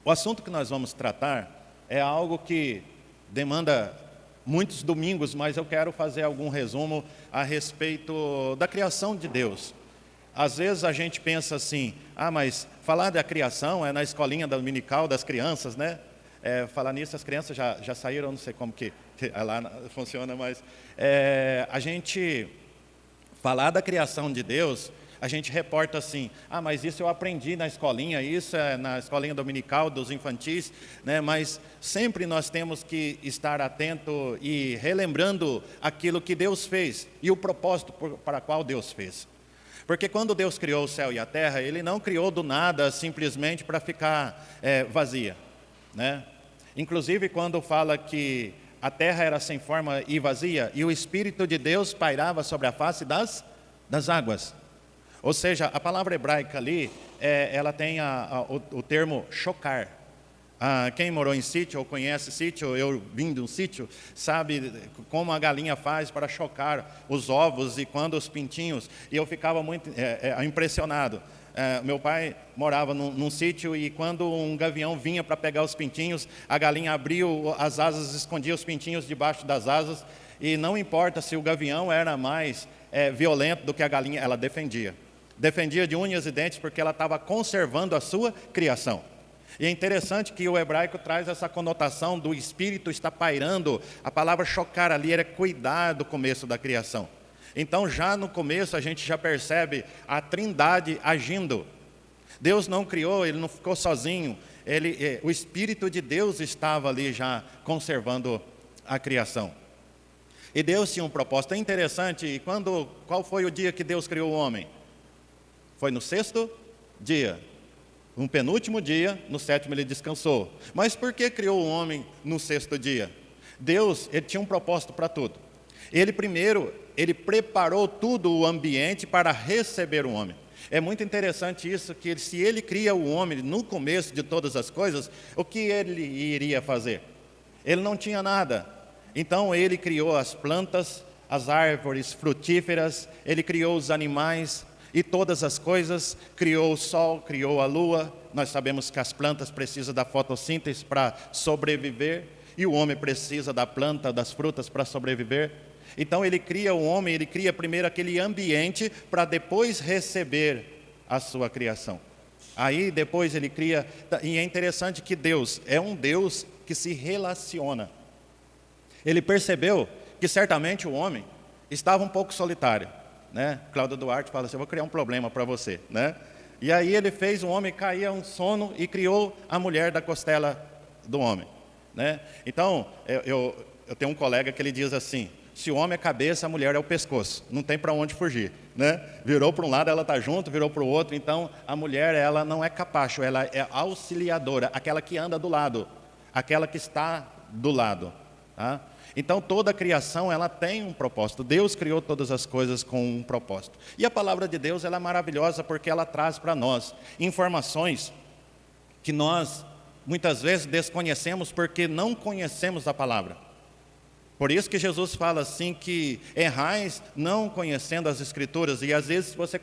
O assunto que nós vamos tratar é algo que demanda muitos domingos, mas eu quero fazer algum resumo a respeito da criação de Deus. Às vezes a gente pensa assim, mas falar da criação é na escolinha dominical das crianças, né? Falar nisso, as crianças já saíram, não sei como que lá funciona, mas a gente falar da criação de Deus, a gente reporta assim, mas isso eu aprendi na escolinha, isso é na escolinha dominical dos infantis, né? Mas sempre nós temos que estar atento e relembrando aquilo que Deus fez e o propósito para qual Deus fez. Porque quando Deus criou o céu e a terra, Ele não criou do nada simplesmente para ficar vazia, né? Inclusive quando fala que a terra era sem forma e vazia, e o Espírito de Deus pairava sobre a face das águas. Ou seja, a palavra hebraica ali, ela tem o termo chocar. Quem morou em sítio ou conhece sítio, eu vim de um sítio, sabe como a galinha faz para chocar os ovos e quando os pintinhos, e eu ficava muito impressionado. Meu pai morava num sítio e quando um gavião vinha para pegar os pintinhos, a galinha abriu as asas, escondia os pintinhos debaixo das asas, e não importa se o gavião era mais violento do que a galinha, ela defendia. Defendia de unhas e dentes porque ela estava conservando a sua criação. E é interessante que o hebraico traz essa conotação do espírito está pairando. A palavra chocar ali era cuidar do começo da criação. Então já no começo a gente já percebe a trindade agindo. Deus não criou, Ele não ficou sozinho. O Espírito de Deus estava ali já conservando a criação. E Deus tinha um propósito. É interessante, e qual foi o dia que Deus criou o homem? Foi no sexto dia. No penúltimo dia, no sétimo ele descansou. Mas por que criou o homem no sexto dia? Deus, Ele tinha um propósito para tudo. Ele preparou tudo o ambiente para receber o homem. É muito interessante isso, que se Ele cria o homem no começo de todas as coisas, o que Ele iria fazer? Ele não tinha nada. Então Ele criou as plantas, as árvores frutíferas, Ele criou os animais e todas as coisas, criou o sol, criou a lua. Nós sabemos que as plantas precisam da fotossíntese para sobreviver, e o homem precisa da planta, das frutas para sobreviver. Então Ele cria o homem, Ele cria primeiro aquele ambiente para depois receber a sua criação. Aí depois Ele cria, e é interessante que Deus é um Deus que se relaciona. Ele percebeu que certamente o homem estava um pouco solitário, né? Cláudio Duarte fala assim, eu vou criar um problema para você, né? E aí ele fez o homem cair a um sono e criou a mulher da costela do homem, né? Então, eu tenho um colega que ele diz assim, se o homem é cabeça, a mulher é o pescoço, não tem para onde fugir, né? Virou para um lado, ela está junto, virou para o outro, então a mulher, ela não é capacho, ela é auxiliadora, aquela que anda do lado, aquela que está do lado, tá? Então toda a criação ela tem um propósito. Deus criou todas as coisas com um propósito. E a palavra de Deus ela é maravilhosa porque ela traz para nós informações que nós muitas vezes desconhecemos porque não conhecemos a palavra. Por isso que Jesus fala assim que errais não conhecendo as Escrituras. E às vezes você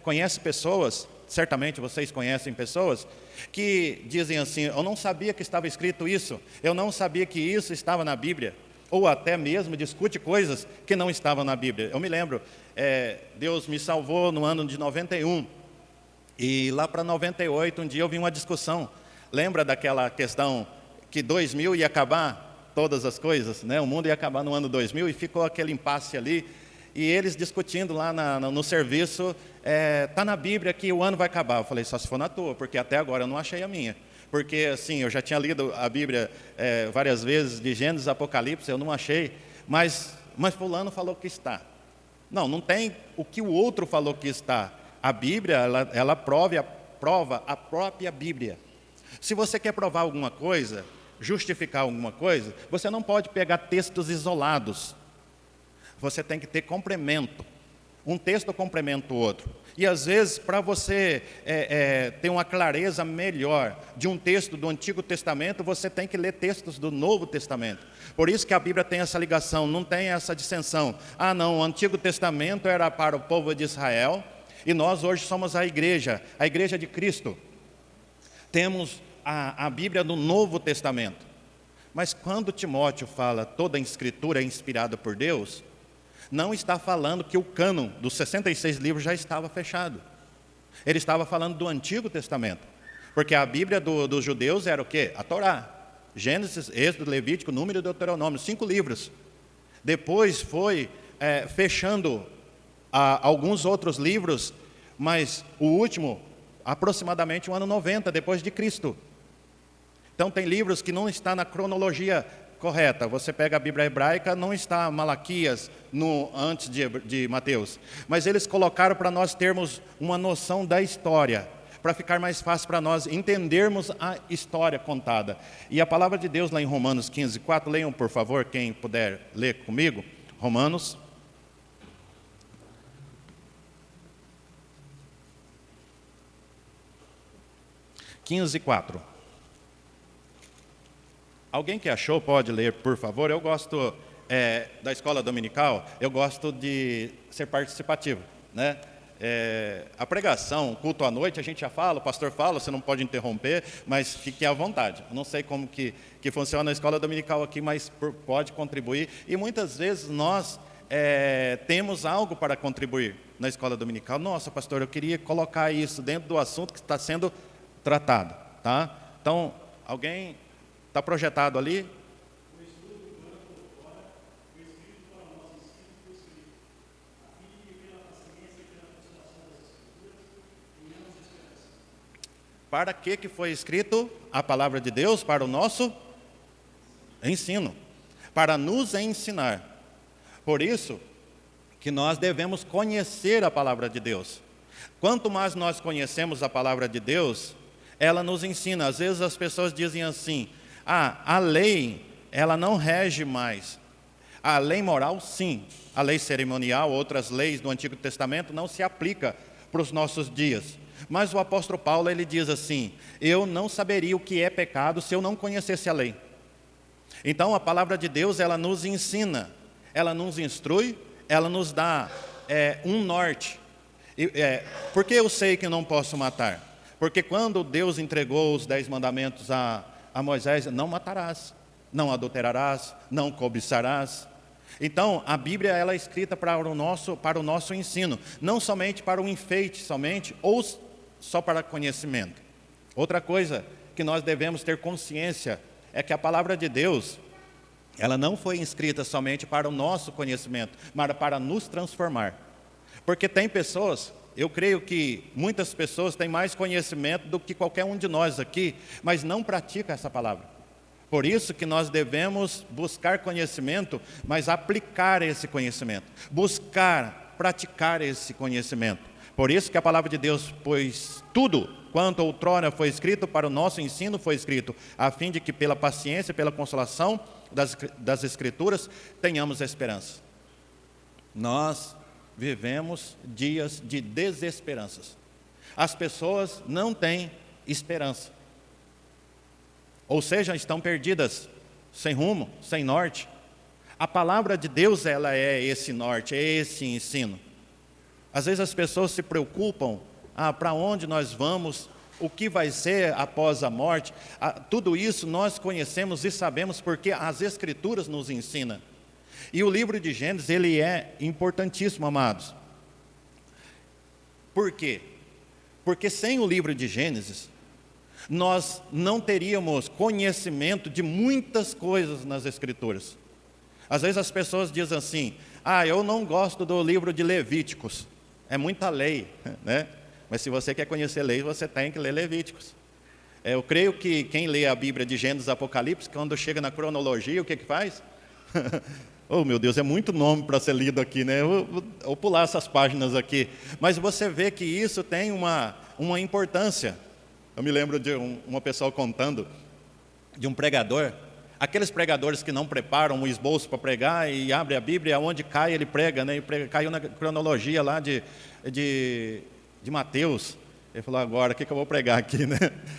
conhece pessoas, certamente vocês conhecem pessoas, que dizem assim, eu não sabia que estava escrito isso, eu não sabia que isso estava na Bíblia. Ou até mesmo discute coisas que não estavam na Bíblia. Eu me lembro, Deus me salvou no ano de 91, e lá para 98, um dia eu vi uma discussão. Lembra daquela questão que 2000 ia acabar todas as coisas, né? O mundo ia acabar no ano 2000 e ficou aquele impasse ali, e eles discutindo lá no serviço, está na Bíblia que o ano vai acabar. Eu falei, só se for na tua, porque até agora eu não achei a minha. Porque assim, eu já tinha lido a Bíblia várias vezes, de Gênesis, Apocalipse, eu não achei, mas fulano falou que está. Não tem o que o outro falou que está. A Bíblia, ela prova a própria Bíblia. Se você quer provar alguma coisa, justificar alguma coisa, você não pode pegar textos isolados. Você tem que ter complemento. Um texto complementa o outro. E às vezes, para você ter uma clareza melhor de um texto do Antigo Testamento, você tem que ler textos do Novo Testamento. Por isso que a Bíblia tem essa ligação, não tem essa dissensão. Não, o Antigo Testamento era para o povo de Israel, e nós hoje somos a igreja de Cristo. Temos a Bíblia do Novo Testamento. Mas quando Timóteo fala toda a Escritura é inspirada por Deus, não está falando que o cânon dos 66 livros já estava fechado. Ele estava falando do Antigo Testamento. Porque a Bíblia dos judeus era o quê? A Torá. Gênesis, Êxodo, Levítico, Número e Deuteronômio, 5 livros. Depois foi fechando alguns outros livros, mas o último, aproximadamente o ano 90, depois de Cristo. Então tem livros que não estão na cronologia correta. Você pega a Bíblia hebraica, não está Malaquias antes de Mateus. Mas eles colocaram para nós termos uma noção da história, para ficar mais fácil para nós entendermos a história contada. E a palavra de Deus lá em Romanos 15, 4, leiam por favor, quem puder ler comigo. Romanos 15, 4. Alguém que achou pode ler, por favor. Eu gosto da escola dominical, eu gosto de ser participativo, né? A pregação, o culto à noite, a gente já fala, o pastor fala, você não pode interromper, mas fique à vontade. Eu não sei como que funciona a escola dominical aqui, mas pode contribuir. E muitas vezes nós temos algo para contribuir na escola dominical. Nossa, pastor, eu queria colocar isso dentro do assunto que está sendo tratado, tá? Então, alguém... Está projetado ali? Para que foi escrito a palavra de Deus? Para o nosso ensino. Para nos ensinar. Por isso que nós devemos conhecer a palavra de Deus. Quanto mais nós conhecemos a palavra de Deus, ela nos ensina. Às vezes as pessoas dizem assim... a lei, ela não rege mais. A lei moral, sim. A lei cerimonial, outras leis do Antigo Testamento, não se aplica para os nossos dias. Mas o apóstolo Paulo, ele diz assim, eu não saberia o que é pecado se eu não conhecesse a lei. Então, a palavra de Deus, ela nos ensina, ela nos instrui, ela nos dá um norte. Por que eu sei que não posso matar? Porque quando Deus entregou os 10 mandamentos a Moisés, não matarás, não adulterarás, não cobiçarás. Então, a Bíblia ela é escrita para o nosso ensino, não somente para o enfeite, somente, ou só para conhecimento. Outra coisa que nós devemos ter consciência é que a palavra de Deus, ela não foi escrita somente para o nosso conhecimento, mas para nos transformar. Porque tem pessoas... Eu creio que muitas pessoas têm mais conhecimento do que qualquer um de nós aqui, mas não praticam essa palavra. Por isso que nós devemos buscar conhecimento, mas aplicar esse conhecimento. Buscar, praticar esse conhecimento. Por isso que a palavra de Deus, pois tudo quanto outrora foi escrito para o nosso ensino foi escrito, a fim de que pela paciência, pela consolação das Escrituras, tenhamos esperança. Nós vivemos dias de desesperanças. As pessoas não têm esperança. Ou seja, estão perdidas, sem rumo, sem norte. A palavra de Deus, ela é esse norte, é esse ensino. Às vezes as pessoas se preocupam, para onde nós vamos, o que vai ser após a morte. Tudo isso nós conhecemos e sabemos porque as Escrituras nos ensinam. E o livro de Gênesis, ele é importantíssimo, amados. Por quê? Porque sem o livro de Gênesis, nós não teríamos conhecimento de muitas coisas nas Escrituras. Às vezes as pessoas dizem assim, eu não gosto do livro de Levíticos, é muita lei, né? Mas se você quer conhecer lei, você tem que ler Levíticos. Eu creio que quem lê a Bíblia de Gênesis e Apocalipse, quando chega na cronologia, o que faz? Oh, meu Deus, é muito nome para ser lido aqui, né? Eu vou pular essas páginas aqui. Mas você vê que isso tem uma importância. Eu me lembro de uma pessoa contando de um pregador. Aqueles pregadores que não preparam o esboço para pregar e abre a Bíblia, onde cai ele prega, né? Caiu na cronologia lá de Mateus. Ele falou, agora, o que eu vou pregar aqui, né?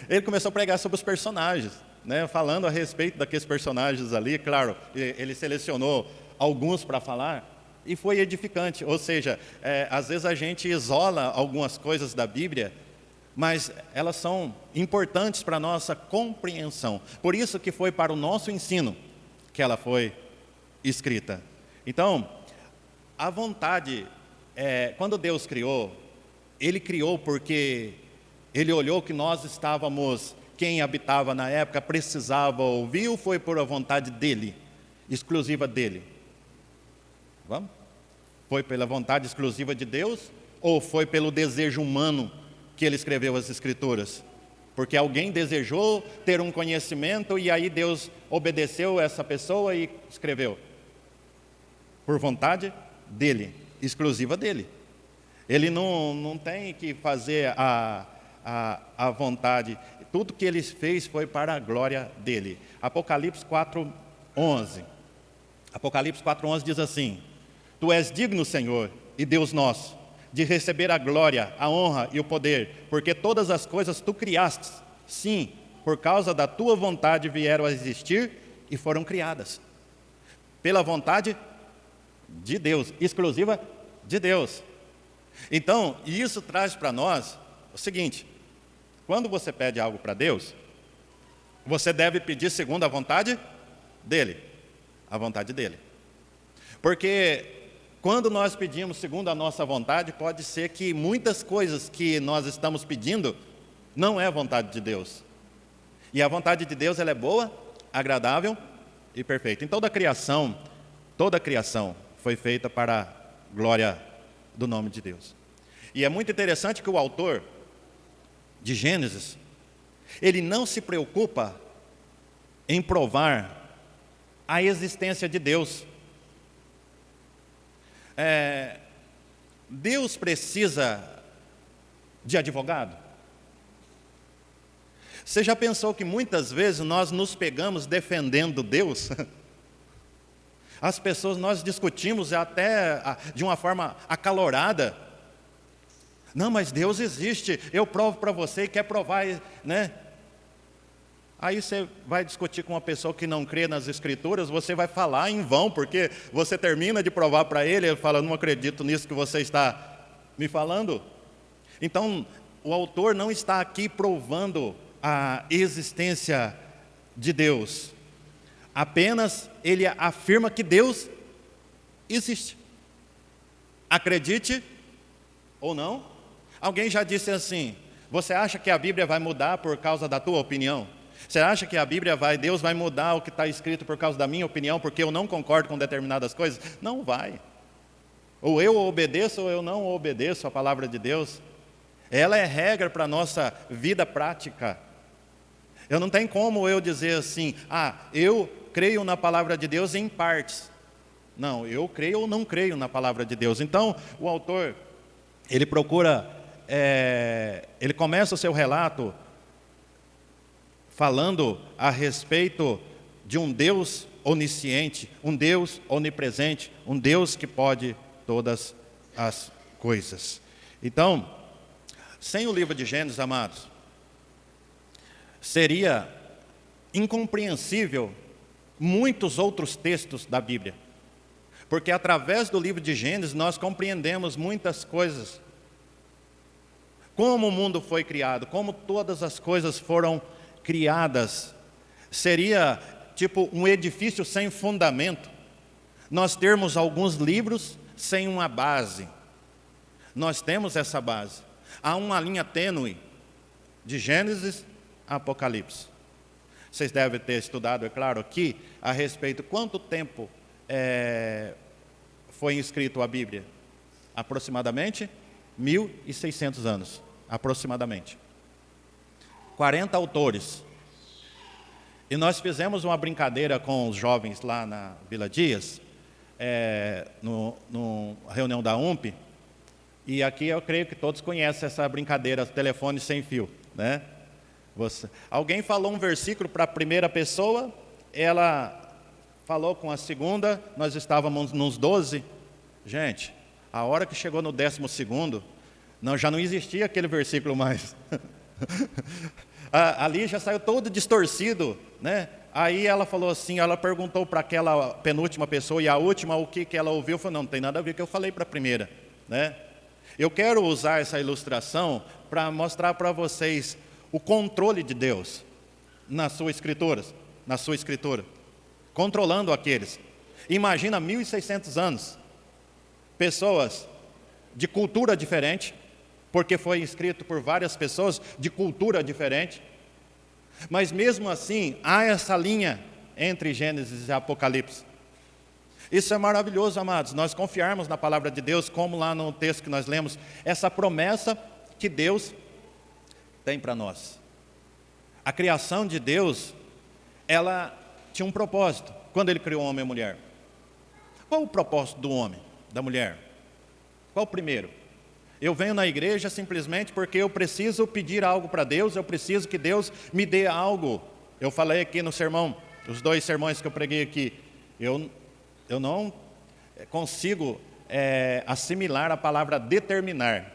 Ele começou a pregar sobre os personagens, né? Falando a respeito daqueles personagens ali. Claro, ele selecionou alguns para falar, e foi edificante. Ou seja, às vezes a gente isola algumas coisas da Bíblia, mas elas são importantes para a nossa compreensão. Por isso que foi para o nosso ensino que ela foi escrita. Então, a vontade, quando Deus criou, Ele criou porque Ele olhou que nós estávamos, quem habitava na época precisava ouvir, ou foi por a vontade dEle, exclusiva dEle? Vamos? Foi pela vontade exclusiva de Deus, ou foi pelo desejo humano que Ele escreveu as Escrituras? Porque alguém desejou ter um conhecimento e aí Deus obedeceu essa pessoa e escreveu. Por vontade dEle, exclusiva dEle. Ele não tem que fazer a vontade. Tudo que Ele fez foi para a glória dEle. Apocalipse 4:11. Apocalipse 4:11 diz assim: Tu és digno, Senhor, e Deus nosso, de receber a glória, a honra e o poder, porque todas as coisas Tu criaste, sim, por causa da Tua vontade vieram a existir e foram criadas. Pela vontade de Deus, exclusiva de Deus. Então, isso traz para nós o seguinte: quando você pede algo para Deus, você deve pedir segundo a vontade dEle, a vontade dEle. Porque quando nós pedimos segundo a nossa vontade, pode ser que muitas coisas que nós estamos pedindo não é a vontade de Deus. E a vontade de Deus, ela é boa, agradável e perfeita. Então, toda a criação foi feita para a glória do nome de Deus. E é muito interessante que o autor de Gênesis, ele não se preocupa em provar a existência de Deus. Deus precisa de advogado? Você já pensou que muitas vezes nós nos pegamos defendendo Deus? As pessoas, nós discutimos até de uma forma acalorada. Não, mas Deus existe, eu provo para você e quer provar, né? Aí você vai discutir com uma pessoa que não crê nas Escrituras, você vai falar em vão, porque você termina de provar para ele, ele fala, não acredito nisso que você está me falando. Então, o autor não está aqui provando a existência de Deus. Apenas ele afirma que Deus existe. Acredite ou não. Alguém já disse assim: você acha que a Bíblia vai mudar por causa da tua opinião? Você acha que Deus vai mudar o que está escrito por causa da minha opinião, porque eu não concordo com determinadas coisas? Não vai. Ou eu obedeço ou eu não obedeço a palavra de Deus. Ela é regra para a nossa vida prática. Eu não tenho como eu dizer assim, eu creio na palavra de Deus em partes. Não, eu creio ou não creio na palavra de Deus. Então, o autor, ele procura, ele começa o seu relato falando a respeito de um Deus onisciente, um Deus onipresente, um Deus que pode todas as coisas. Então, sem o livro de Gênesis, amados, seria incompreensível muitos outros textos da Bíblia. Porque através do livro de Gênesis nós compreendemos muitas coisas. Como o mundo foi criado, como todas as coisas foram criadas. Seria tipo um edifício sem fundamento. Nós termos alguns livros sem uma base. Nós temos essa base. Há uma linha tênue de Gênesis a Apocalipse. Vocês devem ter estudado, é claro, aqui, a respeito quanto tempo foi escrito a Bíblia. Aproximadamente 1.600 anos, aproximadamente. 40 autores. E nós fizemos uma brincadeira com os jovens lá na Vila Dias, no reunião da UMP, e aqui eu creio que todos conhecem essa brincadeira, telefone sem fio, né? Alguém falou um versículo para a primeira pessoa, ela falou com a segunda, nós estávamos nos 12. Gente, a hora que chegou no 12º, já não existia aquele versículo mais. Ali já saiu todo distorcido, né? Aí ela falou assim, ela perguntou para aquela penúltima pessoa, e a última, o que ela ouviu, falou, não tem nada a ver com o que eu falei para a primeira, né? Eu quero usar essa ilustração para mostrar para vocês o controle de Deus na sua escritura, controlando aqueles. Imagina 1.600 anos, pessoas de cultura diferente, porque foi escrito por várias pessoas de cultura diferente, mas mesmo assim há essa linha entre Gênesis e Apocalipse. Isso é maravilhoso, amados, nós confiarmos na palavra de Deus, como lá no texto que nós lemos, essa promessa que Deus tem para nós. A criação de Deus, ela tinha um propósito, quando Ele criou o homem e a mulher. Qual o propósito do homem, da mulher? Qual o primeiro? Eu venho na igreja simplesmente porque eu preciso pedir algo para Deus, eu preciso que Deus me dê algo. Eu falei aqui no sermão, os 2 sermões que eu preguei aqui, eu não consigo assimilar a palavra determinar,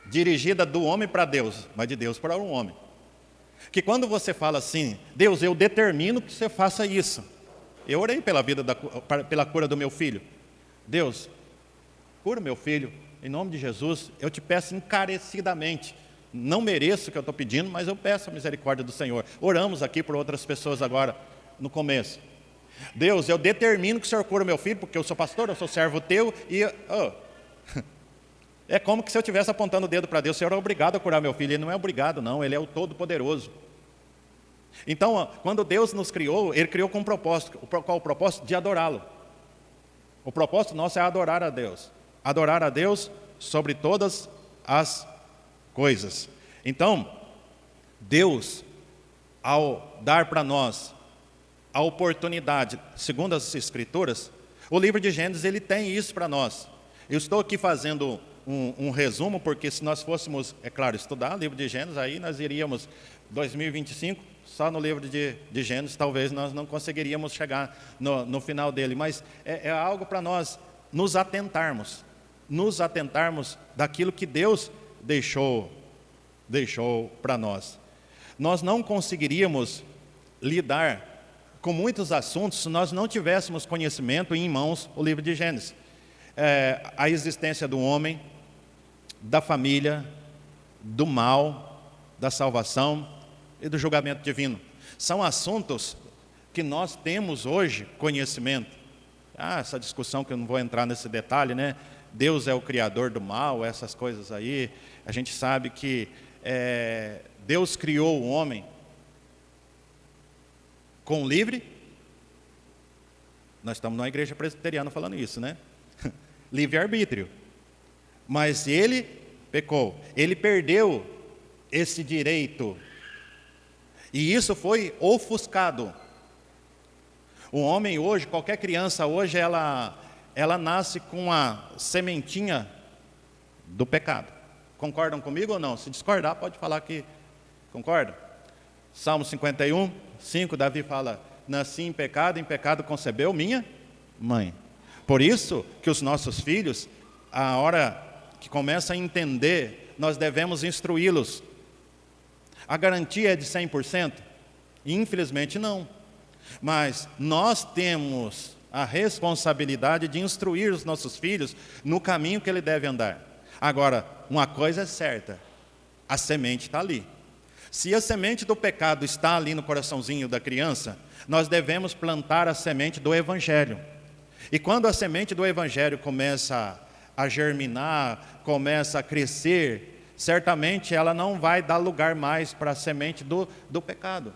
dirigida do homem para Deus, mas de Deus para o homem. Que quando você fala assim, Deus, eu determino que você faça isso. Eu orei pela cura do meu filho. Deus, cura meu filho, em nome de Jesus, eu te peço encarecidamente. Não mereço o que eu estou pedindo, mas eu peço a misericórdia do Senhor. Oramos aqui por outras pessoas agora, no começo. Deus, eu determino que o Senhor cura meu filho, porque eu sou pastor, eu sou servo teu, e... É como que se eu estivesse apontando o dedo para Deus, o Senhor é obrigado a curar meu filho. Ele não é obrigado, não, Ele é o Todo-Poderoso. Então, quando Deus nos criou, Ele criou com um propósito. Qual o propósito? De adorá-lo. O propósito nosso é adorar a Deus. Adorar a Deus sobre todas as coisas. Então, Deus, ao dar para nós a oportunidade, segundo as Escrituras, o livro de Gênesis, ele tem isso para nós. Eu estou aqui fazendo um resumo, porque se nós fôssemos, é claro, estudar o livro de Gênesis, aí nós iríamos 2025, só no livro de Gênesis, talvez nós não conseguiríamos chegar no final dele, mas é algo para nós nos atentarmos daquilo que Deus deixou para nós. Nós não conseguiríamos lidar com muitos assuntos se nós não tivéssemos conhecimento e em mãos o livro de Gênesis. A existência do homem, da família, do mal, da salvação e do julgamento divino. São assuntos que nós temos hoje conhecimento. Essa discussão que eu não vou entrar nesse detalhe, né? Deus é o criador do mal, essas coisas aí. A gente sabe que Deus criou o homem com livre. Nós estamos numa igreja presbiteriana falando isso, né? Livre-arbítrio. Mas ele pecou, ele perdeu esse direito, e isso foi ofuscado. O homem hoje, qualquer criança hoje, ela nasce com a sementinha do pecado. Concordam comigo ou não? Se discordar, pode falar que concorda. Salmo 51, 5, Davi fala, nasci em pecado concebeu minha mãe. Por isso que os nossos filhos, a hora que começam a entender, nós devemos instruí-los. A garantia é de 100%? Infelizmente não. Mas nós temos a responsabilidade de instruir os nossos filhos no caminho que ele deve andar. Agora, uma coisa é certa, a semente está ali. Se a semente do pecado está ali no coraçãozinho da criança, nós devemos plantar a semente do Evangelho. E quando a semente do Evangelho começa a germinar, começa a crescer, certamente ela não vai dar lugar mais para a semente do pecado.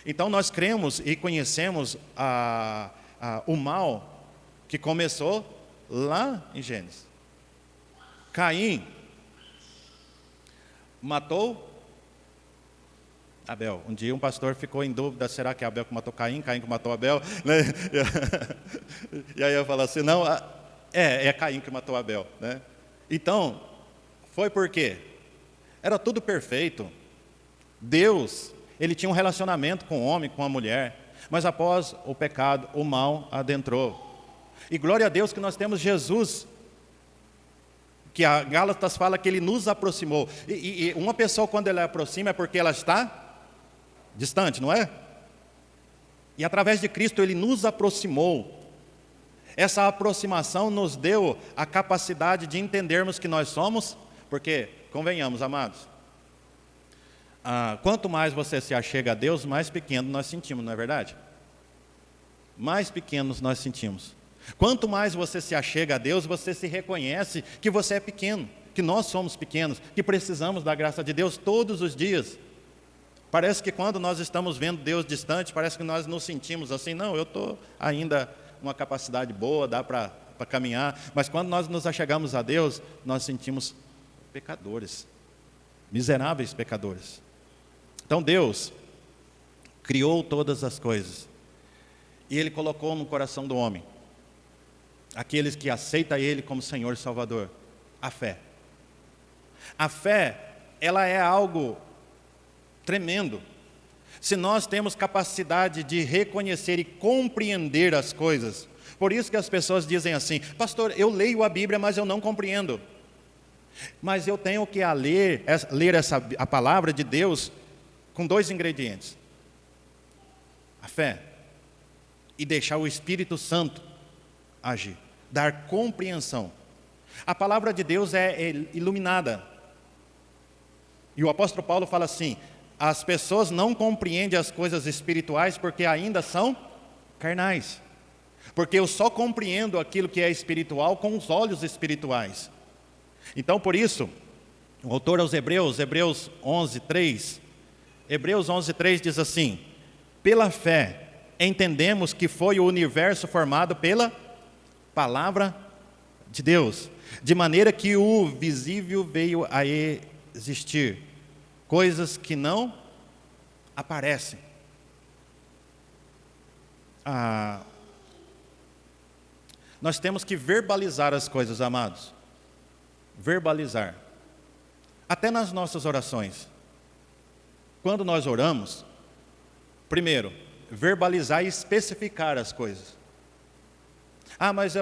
Então nós cremos e conhecemos o mal que começou lá em Gênesis. Caim matou Abel. Um dia um pastor ficou em dúvida, será que é Abel que matou Caim que matou Abel? E aí eu falo assim, não, é Caim que matou Abel, né? Então, foi por quê? Era tudo perfeito. Deus, ele tinha um relacionamento com o homem, com a mulher, mas após o pecado, o mal adentrou. E glória a Deus que nós temos Jesus, que a Gálatas fala que ele nos aproximou. E uma pessoa, quando ela aproxima, é porque ela está distante, não é? E através de Cristo ele nos aproximou. Essa aproximação nos deu a capacidade de entendermos que nós somos, porque, convenhamos, amados, quanto mais você se achega a Deus, mais pequeno nós sentimos, não é verdade? Mais pequenos nós sentimos. Quanto mais você se achega a Deus, você se reconhece que você é pequeno, que nós somos pequenos, que precisamos da graça de Deus todos os dias. Parece que quando nós estamos vendo Deus distante, parece que nós nos sentimos assim, não, eu estou ainda uma capacidade boa, dá para caminhar, mas quando nós nos achegamos a Deus, nós sentimos pecadores, miseráveis pecadores. Então Deus criou todas as coisas, e Ele colocou no coração do homem, aqueles que aceitam Ele como Senhor e Salvador, a fé. A fé, ela é algo tremendo. Se nós temos capacidade de reconhecer e compreender as coisas, por isso que as pessoas dizem assim, pastor, eu leio a Bíblia, mas eu não compreendo. Mas eu tenho que ler a palavra de Deus com 2 ingredientes. A fé e deixar o Espírito Santo agir, dar compreensão. A palavra de Deus é iluminada. E o apóstolo Paulo fala assim, as pessoas não compreendem as coisas espirituais porque ainda são carnais. Porque eu só compreendo aquilo que é espiritual com os olhos espirituais. Então, por isso, o autor aos Hebreus 11:3, Hebreus 11:3 diz assim, pela fé entendemos que foi o universo formado pela palavra de Deus, de maneira que o visível veio a existir, coisas que não aparecem. Nós temos que verbalizar as coisas, amados. Verbalizar. Até nas nossas orações. Quando nós oramos, primeiro, verbalizar e especificar as coisas. Mas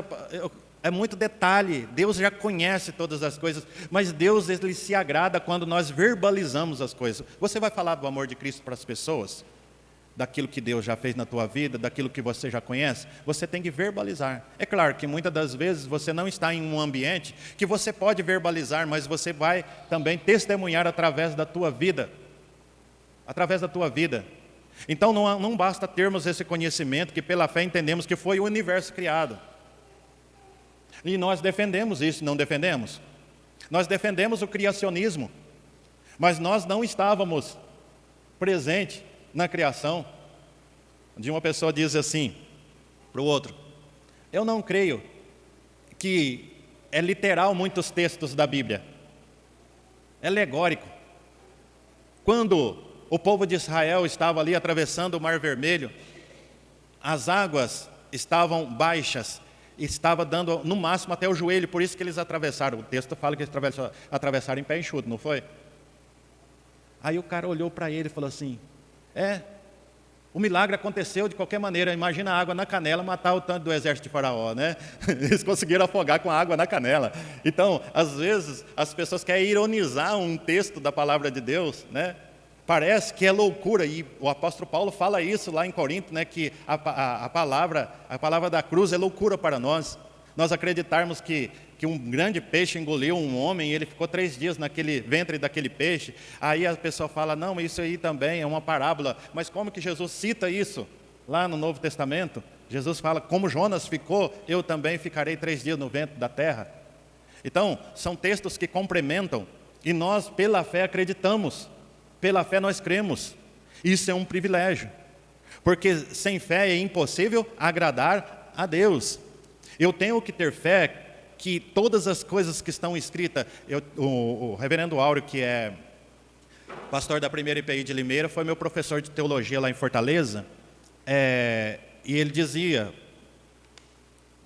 é muito detalhe, Deus já conhece todas as coisas, mas Deus Ele se agrada quando nós verbalizamos as coisas. Você vai falar do amor de Cristo para as pessoas? Daquilo que Deus já fez na tua vida, daquilo que você já conhece? Você tem que verbalizar. É claro que muitas das vezes você não está em um ambiente que você pode verbalizar, mas você vai também testemunhar através da tua vida. Através da tua vida. Então não basta termos esse conhecimento que pela fé entendemos que foi o universo criado. E nós defendemos isso, não defendemos? Nós defendemos o criacionismo, mas nós não estávamos presentes na criação. De uma pessoa diz assim para o outro, eu não creio que é literal muitos textos da Bíblia, é alegórico. Quando o povo de Israel estava ali atravessando o Mar Vermelho, as águas estavam baixas, estava dando no máximo até o joelho, por isso que eles atravessaram. O texto fala que eles atravessaram em pé enxuto, não foi? Aí o cara olhou para ele e falou assim, o milagre aconteceu de qualquer maneira, imagina a água na canela matar o tanto do exército de Faraó, né? Eles conseguiram afogar com a água na canela. Então, às vezes, as pessoas querem ironizar um texto da palavra de Deus, né? Parece que é loucura, e o apóstolo Paulo fala isso lá em Corinto, né, que a palavra da cruz é loucura para nós. Nós acreditarmos que um grande peixe engoliu um homem e ele ficou 3 dias naquele ventre daquele peixe. Aí a pessoa fala, não, isso aí também é uma parábola. Mas como que Jesus cita isso lá no Novo Testamento? Jesus fala, como Jonas ficou, eu também ficarei 3 dias no ventre da terra. Então, são textos que complementam, e nós pela fé acreditamos. Pela fé nós cremos. Isso é um privilégio. Porque sem fé é impossível agradar a Deus. Eu tenho que ter fé que todas as coisas que estão escritas... O reverendo Áureo, que é pastor da primeira IPI de Limeira, foi meu professor de teologia lá em Fortaleza. E ele dizia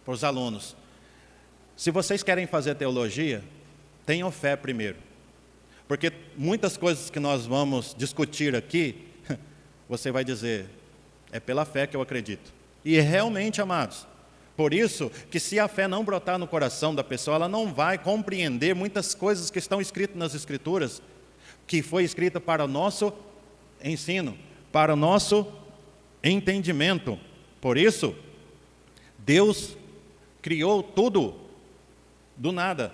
para os alunos, se vocês querem fazer teologia, tenham fé primeiro. Porque muitas coisas que nós vamos discutir aqui, você vai dizer, é pela fé que eu acredito. E realmente, amados, por isso que se a fé não brotar no coração da pessoa, ela não vai compreender muitas coisas que estão escritas nas Escrituras, que foi escrita para o nosso ensino, para o nosso entendimento. Por isso, Deus criou tudo do nada.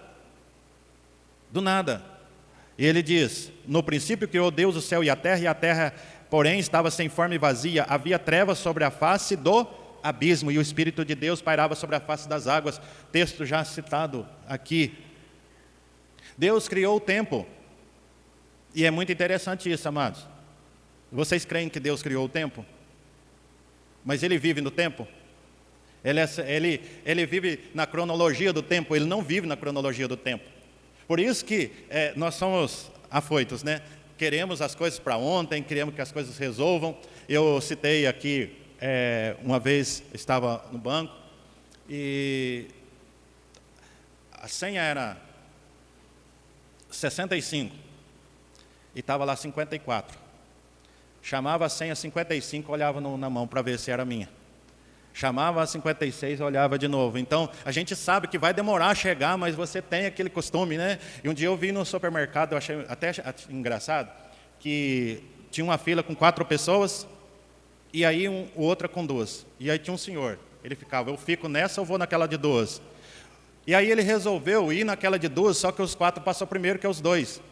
Do nada. E ele diz, no princípio criou Deus o céu e a terra, porém, estava sem forma e vazia. Havia trevas sobre a face do abismo, e o Espírito de Deus pairava sobre a face das águas. Texto já citado aqui. Deus criou o tempo. E é muito interessante isso, amados. Vocês creem que Deus criou o tempo? Mas Ele vive no tempo? Ele vive na cronologia do tempo, Ele não vive na cronologia do tempo. Por isso que nós somos afoitos, né? Queremos as coisas para ontem, queremos que as coisas resolvam. Eu citei aqui, uma vez estava no banco, e a senha era 65, e estava lá 54. Chamava a senha 55, olhava na mão para ver se era minha. Chamava a 56, olhava de novo. Então, a gente sabe que vai demorar a chegar, mas você tem aquele costume, né? E um dia eu vi no supermercado, eu achei até engraçado, que tinha uma fila com 4 pessoas, e aí o outra com 2. E aí tinha um senhor, ele ficava, eu fico nessa ou vou naquela de 2? E aí ele resolveu ir naquela de 2, só que os 4 passou primeiro que os 2.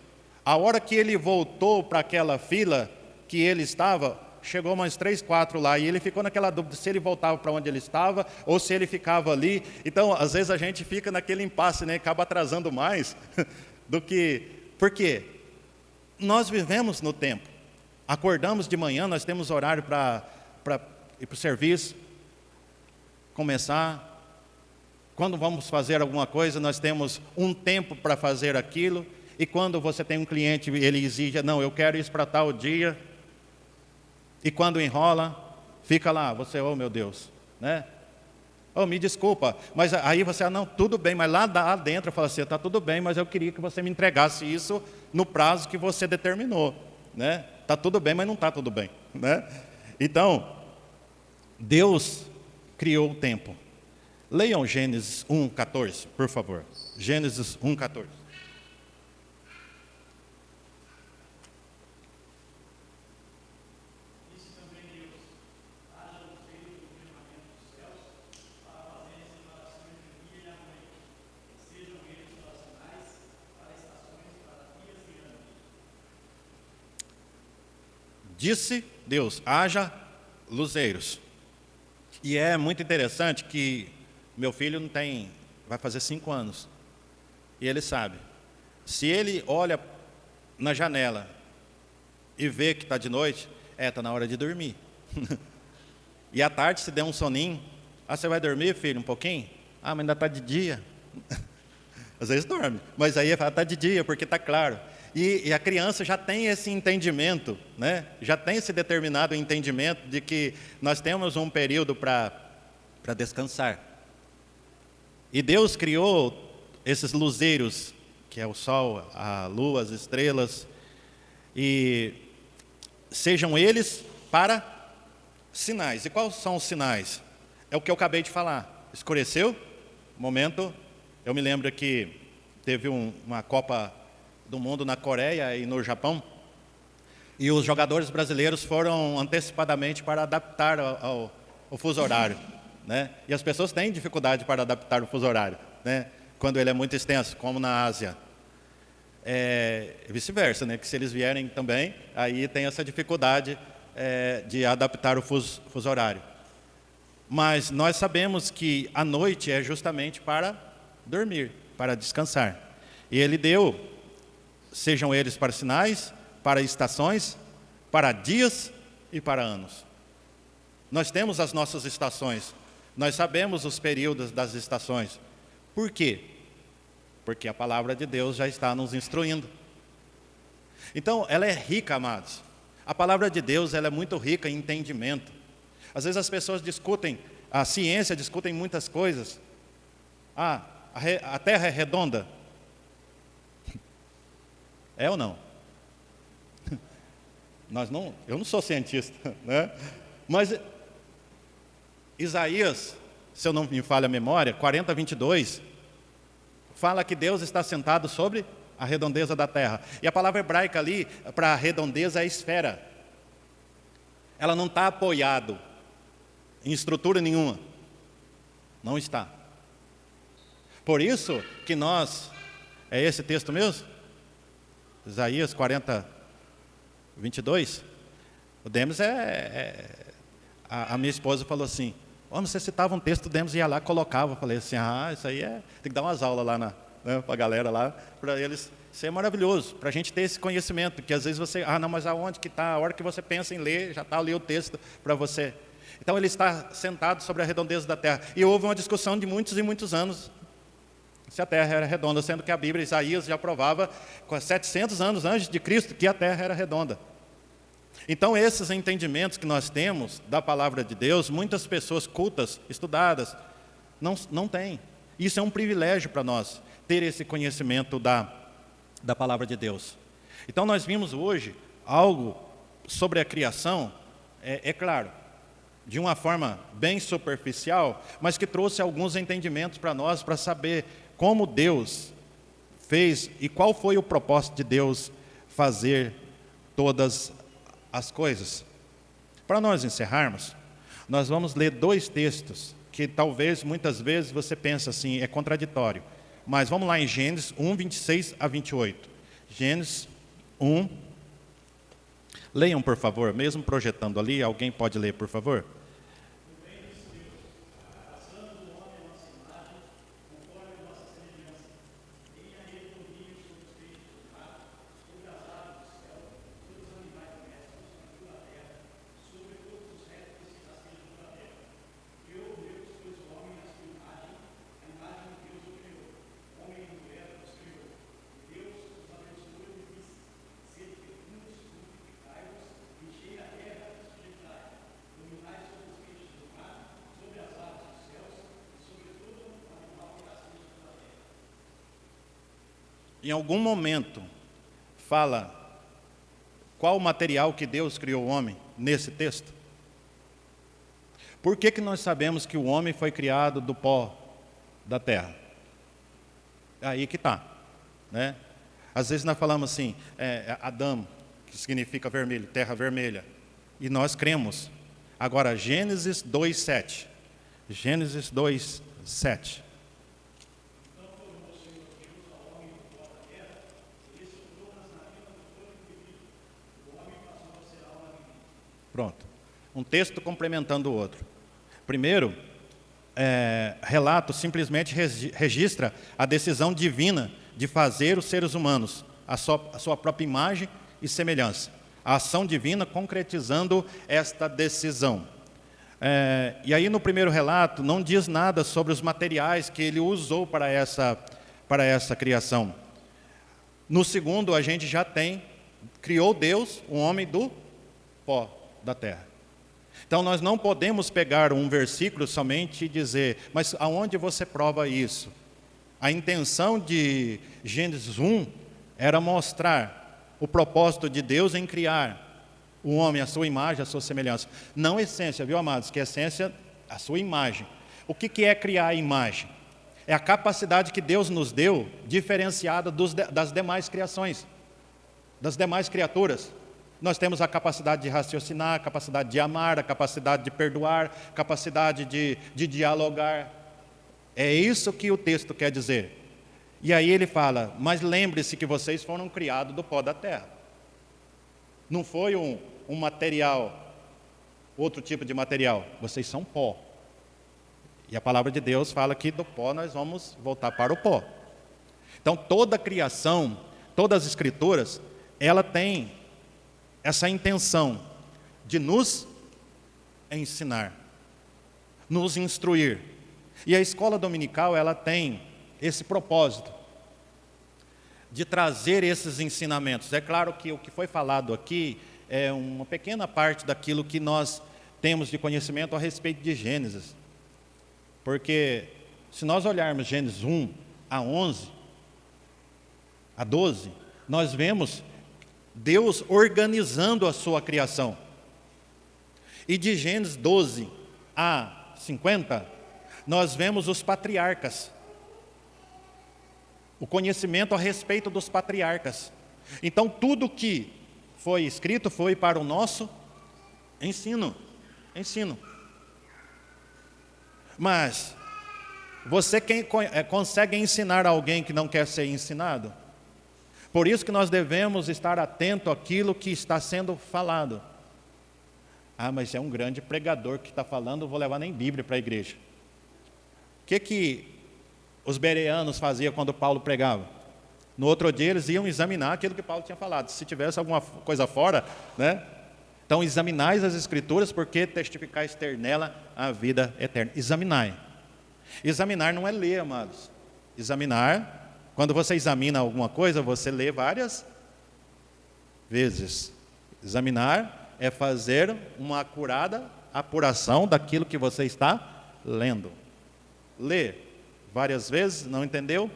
A hora que ele voltou para aquela fila que ele estava, chegou mais 3, 4 lá, e ele ficou naquela dúvida se ele voltava para onde ele estava, ou se ele ficava ali. Então, às vezes a gente fica naquele impasse, né? Acaba atrasando mais do que... Por quê? Nós vivemos no tempo. Acordamos de manhã, nós temos horário para ir para o serviço, começar. Quando vamos fazer alguma coisa, nós temos um tempo para fazer aquilo. E quando você tem um cliente, ele exige, não, eu quero isso para tal dia. E quando enrola, fica lá, você, oh meu Deus, né? Oh, me desculpa, mas aí você, não, tudo bem, mas lá dentro, fala assim, está tudo bem, mas eu queria que você me entregasse isso no prazo que você determinou, né? Está tudo bem, mas não está tudo bem, né? Então, Deus criou o tempo. Leiam Gênesis 1:14, por favor. Gênesis 1:14. Disse Deus, haja luzeiros. E é muito interessante que meu filho não tem, vai fazer 5 anos. E ele sabe, se ele olha na janela e vê que está de noite, está na hora de dormir. E à tarde, se der um soninho, você vai dormir, filho, um pouquinho? Mas ainda está de dia. Às vezes dorme, mas aí está de dia, porque está claro. E a criança já tem esse entendimento, né? Já tem esse determinado entendimento de que nós temos um período para descansar. E Deus criou esses luzeiros, que é o sol, a lua, as estrelas, e sejam eles para sinais. E quais são os sinais? É o que eu acabei de falar. Escureceu, momento, eu me lembro que teve uma Copa do Mundo na Coreia e no Japão, e os jogadores brasileiros foram antecipadamente para adaptar ao fuso horário, né? E as pessoas têm dificuldade para adaptar o fuso horário, né? Quando ele é muito extenso, como na Ásia. Vice-versa, né? Que se eles vierem também, aí tem essa dificuldade de adaptar o fuso horário. Mas nós sabemos que a noite é justamente para dormir, para descansar. E Ele deu, sejam eles para sinais, para estações, para dias e para anos. Nós temos as nossas estações, nós sabemos os períodos das estações. Por quê? Porque a palavra de Deus já está nos instruindo. Então, ela é rica, amados. A palavra de Deus, ela é muito rica em entendimento. Às vezes as pessoas discutem, a ciência discute muitas coisas. A Terra é redonda? É ou não? Eu não sou cientista, né? Mas Isaías, se eu não me falha a memória, 40:22, fala que Deus está sentado sobre a redondeza da terra. E a palavra hebraica ali, para redondeza, é esfera. Ela não está apoiado em estrutura nenhuma. Não está. Por isso que nós, é esse texto mesmo? Isaías 40, 22. O Demis a minha esposa falou assim, você citava um texto, o Demis ia lá, colocava. Eu falei assim, isso aí tem que dar umas aulas lá para a galera lá, para eles. Isso é maravilhoso, para a gente ter esse conhecimento, que às vezes você, não, mas aonde que está? A hora que você pensa em ler, já está ali o texto para você. Então ele está sentado sobre a redondeza da terra. E houve uma discussão de muitos e muitos anos se a terra era redonda, sendo que a Bíblia, Isaías, já provava, com 700 anos antes de Cristo, que a terra era redonda. Então, esses entendimentos que nós temos da palavra de Deus, muitas pessoas cultas, estudadas, não têm. Isso é um privilégio para nós, ter esse conhecimento da palavra de Deus. Então, nós vimos hoje algo sobre a criação, é claro, de uma forma bem superficial, mas que trouxe alguns entendimentos para nós, para saber como Deus fez e qual foi o propósito de Deus fazer todas as coisas. Para nós encerrarmos, nós vamos ler 2 textos que talvez muitas vezes você pensa assim, é contraditório. Mas vamos lá em Gênesis 1, 26 a 28. Gênesis 1. Leiam, por favor, mesmo projetando ali, alguém pode ler, por favor? Em algum momento, fala qual o material que Deus criou o homem nesse texto? Por que nós sabemos que o homem foi criado do pó da terra? Aí que está, né? Às vezes nós falamos assim, Adão, que significa vermelho, terra vermelha, e nós cremos. Agora, Gênesis 2:7. Gênesis 2:7. Pronto. Um texto complementando o outro. Primeiro, relato simplesmente registra a decisão divina de fazer os seres humanos a sua própria imagem e semelhança. A ação divina concretizando esta decisão. E aí no primeiro relato não diz nada sobre os materiais que ele usou para essa criação. No segundo a gente já criou Deus, um homem do pó da terra. Então nós não podemos pegar um versículo somente e dizer, mas aonde você prova isso? A intenção de Gênesis 1 era mostrar o propósito de Deus em criar o homem, a sua imagem, a sua semelhança. Não essência, viu, amados? Que essência, a sua imagem. O que é criar a imagem? É a capacidade que Deus nos deu, diferenciada das demais criações, das demais criaturas. Nós temos a capacidade de raciocinar, a capacidade de amar, a capacidade de perdoar, capacidade de dialogar. É isso que o texto quer dizer. E aí ele fala, mas lembre-se que vocês foram criados do pó da terra. Não foi um material, outro tipo de material. Vocês são pó. E a palavra de Deus fala que do pó nós vamos voltar para o pó. Então toda a criação, todas as escrituras, ela tem essa intenção de nos ensinar, nos instruir. E a escola dominical, ela tem esse propósito de trazer esses ensinamentos. É claro que o que foi falado aqui é uma pequena parte daquilo que nós temos de conhecimento a respeito de Gênesis. Porque se nós olharmos Gênesis 1 a 11, a 12, nós vemos Deus organizando a sua criação. E de Gênesis 12 a 50, nós vemos os patriarcas. O conhecimento a respeito dos patriarcas. Então, tudo que foi escrito foi para o nosso ensino. Mas, Você consegue ensinar alguém que não quer ser ensinado? Por isso que nós devemos estar atento àquilo que está sendo falado. Ah, mas é um grande pregador que está falando, não vou levar nem Bíblia para a igreja. O que os bereanos faziam quando Paulo pregava? No outro dia eles iam examinar aquilo que Paulo tinha falado. Se tivesse alguma coisa fora, né? Então examinais as Escrituras, porque testificais ter nela a vida eterna. Examinai. Examinar não é ler, amados. Examinar, quando você examina alguma coisa, você lê várias vezes. Examinar é fazer uma acurada apuração daquilo que você está lendo. Lê várias vezes, não entendeu?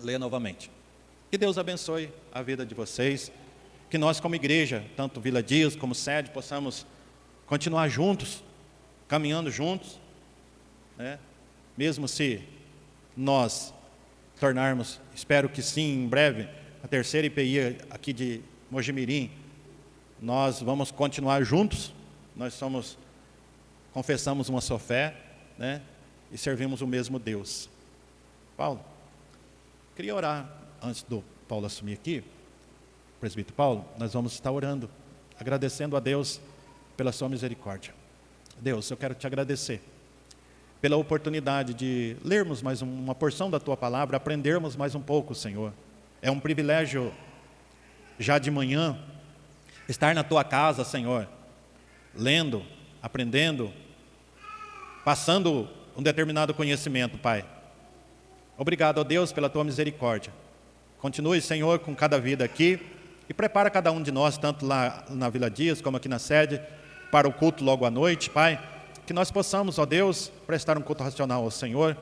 Lê novamente. Que Deus abençoe a vida de vocês. Que nós como igreja, tanto Vila Dias como sede, possamos continuar juntos, caminhando juntos, né? Mesmo se nós tornarmos, espero que sim, em breve, a terceira IPI aqui de Mojimirim, nós vamos continuar juntos. Nós confessamos uma só fé, né? E servimos o mesmo Deus. Paulo, queria orar antes do Paulo assumir aqui. Presbítero Paulo, nós vamos estar orando, agradecendo a Deus pela sua misericórdia. Deus, eu quero te agradecer pela oportunidade de lermos mais uma porção da tua palavra, aprendermos mais um pouco, Senhor. É um privilégio, já de manhã, estar na tua casa, Senhor, lendo, aprendendo, passando um determinado conhecimento, Pai. Obrigado, ó Deus, pela tua misericórdia. Continue, Senhor, com cada vida aqui e prepara cada um de nós, tanto lá na Vila Dias como aqui na sede, para o culto logo à noite, Pai. Que nós possamos, ó Deus, prestar um culto racional ao Senhor,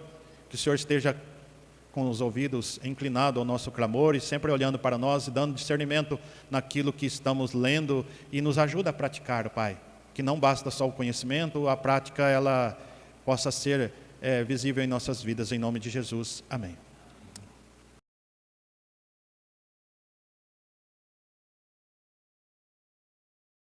que o Senhor esteja com os ouvidos inclinados ao nosso clamor e sempre olhando para nós e dando discernimento naquilo que estamos lendo e nos ajuda a praticar, Pai. Que não basta só o conhecimento, a prática ela possa ser visível em nossas vidas, em nome de Jesus. Amém.